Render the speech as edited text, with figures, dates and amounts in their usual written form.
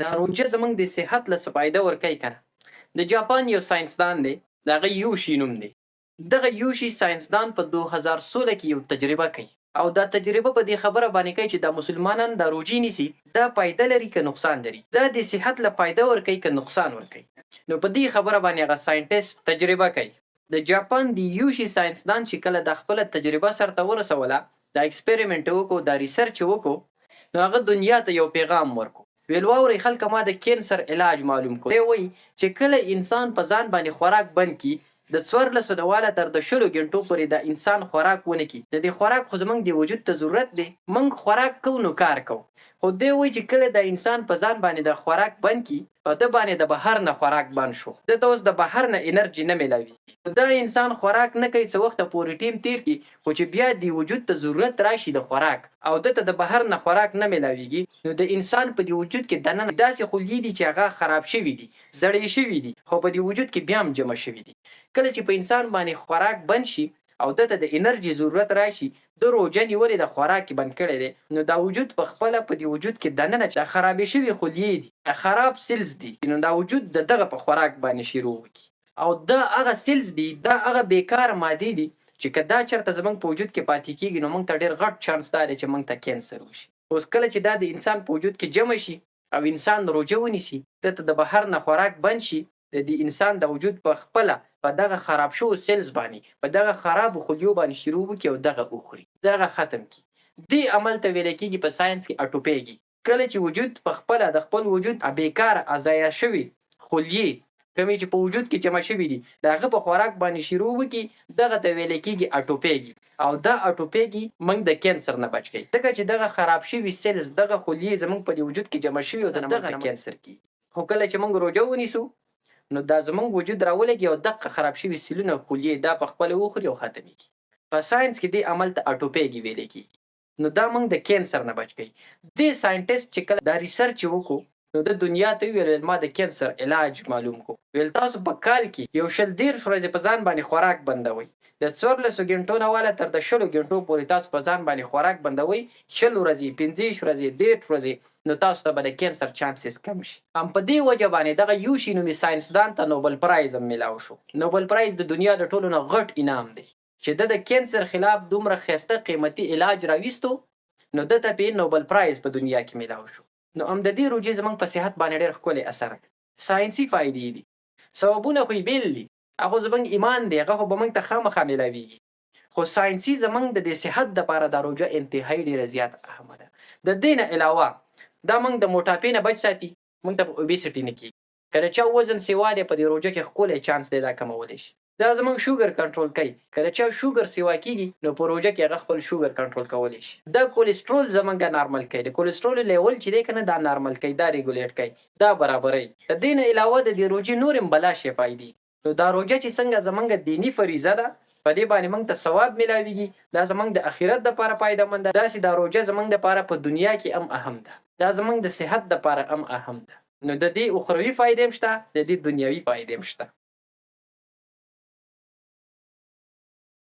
دا روژه زموږ د صحت له څه فایده ورکوي که نه. د جاپان یو ساینسدان دی، د هغه یوشي نوم دی. دغه یوشي ساینسدان په 2016 کې یو تجربه کوي او دا تجربه په دې خبره باندې کوي چې دا مسلمانان دا روژې نیسي دا فایده لري که نقصان لري، دا د صحت له فایده ورکوي که نقصان ورکوي. نو په دې خبره باندې هغه ساینټیسټ تجربه کوي. د جاپان د یوشي ساینسدان چې کله د خپله تجربه سرته ورسوله، دا ایکسپریمنټ وکړو، دا ریسرچ وکړو، نو هغه دنیا ته یو پیغام ورکړو. ویل واورئ خلکه، ما د کینسر علاج معلوم کړو. دی وایي چې کله انسان په ځان باندې خوراک بند کړي، د 14 نواله تر د 20 غنټو پورې د انسان خوراک ونه کړي. د دې خوراک خو زموږ د وجود ته ضرورت دی، موږ خوراک کوو نو کار کوو. خو دی وایي چې کله د انسان په ځان باندې د خوراک بند کړي، په ده باندې د بهر نه خوراک بند شو، ده ته اوس د بهر نه انرژي نه میلاویږي. دا انسان خوراک نه کوي، څه وخته پورې ټیم تیر کړي، خو چې بیا د وجود ته ضرورت راشي د خوراک او ده ته د بهر نه خوراک نه میلاویږي، نو د انسان په دې وجود کې دننه داسې خلیې دي چې هغه خراب شوي دي، زړې شوي دي، خو په دې وجود کې بیا هم جمع شوي دي. کله چې په انسان باندې خوراک بند شي او دته د انرژي ضرورت راشي، د روژه نیولې د خوراک بند کړی دی، نو دا وجود په خپله په دې وجود کې دننه چې خرابې شوي خلیې دي، خراب سیلز دي، نو دا وجود د دغه په خوراک باندې شروع وکړي او دا هغه سیلز دي، دا هغه بیکار مادې دي چې که دا چېرته زموږ په وجود کې پاتې کېږي، نو موږ ته ډېر غټ چانس دا دی چې موږ ته کینسر وشي. اوس کله چې دا د انسان په وجود کې جمع شي او انسان روژه ونیسي، دته د بهر نه خوراک بند شي، د دې انسان د وجود په خپله په دغه خراب شوو سیلز باندې، په دغه خرابو خلیو باندې شروع وکړي او دغه وخوري، دغه ختم کړي. دې عمل ته ویلی کېږي په ساینس کې اټوپیږي. کله چې وجود په خپله د خپل وجود بیکاره ضایع شوي خلیې کومې چې په وجود کې جمع شوي دي، د هغه په خوراک باندې شروع وکړي، دغه ته ویلی کېږي اټوپیږي. او دا اټوپیږي موږ د کینسر نه بچ کوي، ځکه چې دغه خراب شوي سیلز، دغه خلیې زموږ په دې وجود کې جمع شوي او دغه نه کینسر کېږي. خو کله چې موږ روژه ونیسو، نو دا زموږ وجود راولګي او دغه خراب شوي سیلونه خلیې دا په خپله وخوري او ختمېږي. په ساینس کې دې عمل ته اټوپیږي ویلی کېږي. نو دا موږ د کینسر نه بچ کوي. دې ساینټسټ چې کله دا ریسرچ وکړو، نو د دنیا ته ویل ما د کینسر علاج معلوم کړو. ویل تاسو په کال کې یو 120 ورځې په ځان باندې خوراک بندوئ، د 14 غنټو نه واله تر د 20 غنټو پورې تاسو په ځان باندې خوراک بندوئ، 20 ورځې، 15 ورځې، 30 ورځې، نو تاسو ته به د کینسر چانسز کم شي. هم په دې وجه باندې دغه یوشي نومي ساینسدان ته نوبل پرایز هم میلاو شو. نوبل پرایز د دنیا د ټولو نه غټ انعام دی چې د کینسر خلاف دومره ښایسته قیمتي علاج راویستو، نو ده ته پې نوبل پرایز په دنیا کې میلاو شو. نو هم د دې روژې زموږ په صحت باندې ډېر ښکلی اثر دی. ساینسي فایدې دي، سببونه خو یې بیل دي، هغه زموږ ایمان دی، هغه خو به موږ ته خامخا میلاویږي. خو ساینسي زموږ د دې صحت دپاره دا روژه انتهایي ډېره زیاته اهمه ده. د دې نه علاوه دا موږ د موټاپې نه بچ ساتي، موږ ته په اوبیسټي نه کېږي. که د چا وزن سیوا دی، په دې روژه کې ښکلی چانس دی دا کمولی شي. دا زموږ شوګر کنټرول کوي. که د چا شوګر سیوا کېږي، نو په روژه کې هغه خپل شوګر کنټرول کولی شي. دا کولیسټرول زموږ نارمل کوي، د کولیسټرول لیول چې دی که نه، دا نارمل کوي، دا ریګولیټ کوي، دا برابروي. د دې نه علاوه د دې روژې نورې هم بلا شفایي دي. نو دا روژه چې څنګه زموږ دیني فریضه ده، په دې باندې موږ ته ثواب میلاویږي، دا زموږ د آخرت دپاره فایدهمند ده، داسې دا روژه زموږ دپاره په دنیا کې هم اهم ده، دا زموږ د صحت دپاره هم اهم ده. نو د دې اخروي فایدې هم شته، د دې دنیوي فایدې هم شته.